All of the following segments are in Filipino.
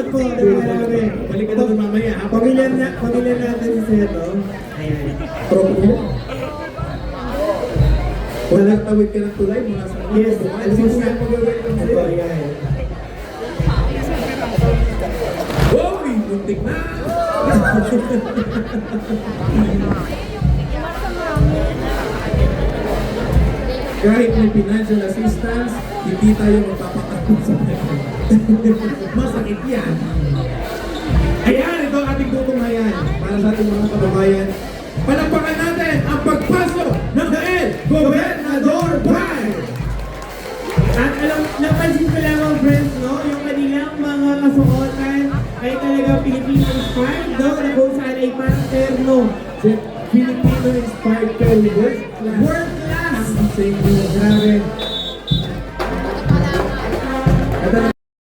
Po, grabe. Balik ka doon mamaya. Pamilyar natin si Seto. Ayan. Tropo. Walang tawid ka ng tulay mula sa mga Yes, Alis na mag-welcome Ito, sa'yo. ayan. Wow! Muntik na! Kahit may financial assistance, hindi tayo magpapakakot sa pera. Masakit yan. Ayan, ito ang ating tutunghayan para sa ating mga kababayan. Palakpakan natin ang pagpasok ng Dael Gobernador Bay! At alam, napansin ko lamang friends, no? Yung kanilang mga kasuotan ay talagang Filipino-inspired, no? Na kung saan ay parang terno. Filipino-inspired pero world class. World class! Sa inyo, grabe. At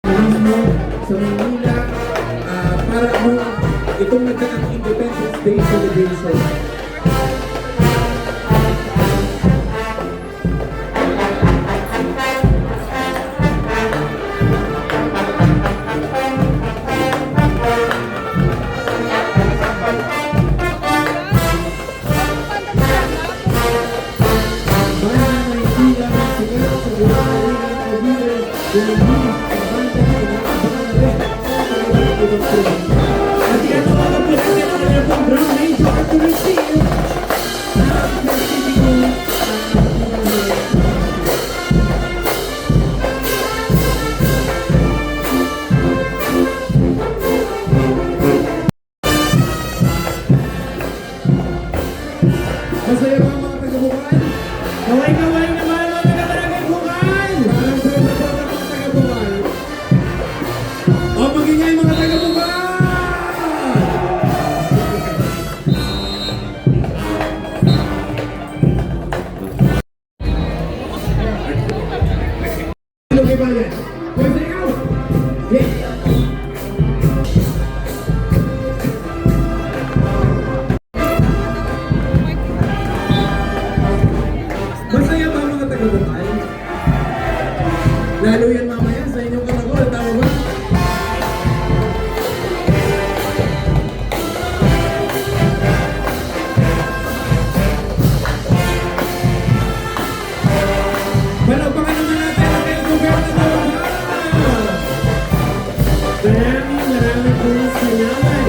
ang mo sa Manila, para mo itong nagdaang Independence Day celebration. At yan ang mga pinagyan ng kanilang pong drum major to receive ang certificate. Masaya ba ang mga taga-Bukal? Kaway-kaway naman mga taga-Barangay Bukal! Parang sa'yo na ang mga taga-Bukal. O magingay mga taga-Bukal! Hello, kay Bayan. Pwede ikaw! Yes! Masaya ba ang mga taga-Bukal? Lalo yan mamaya sa inyong katagol, tama ba? Palakpakan naman natin ang kay Gobernador! Maraming pong salamat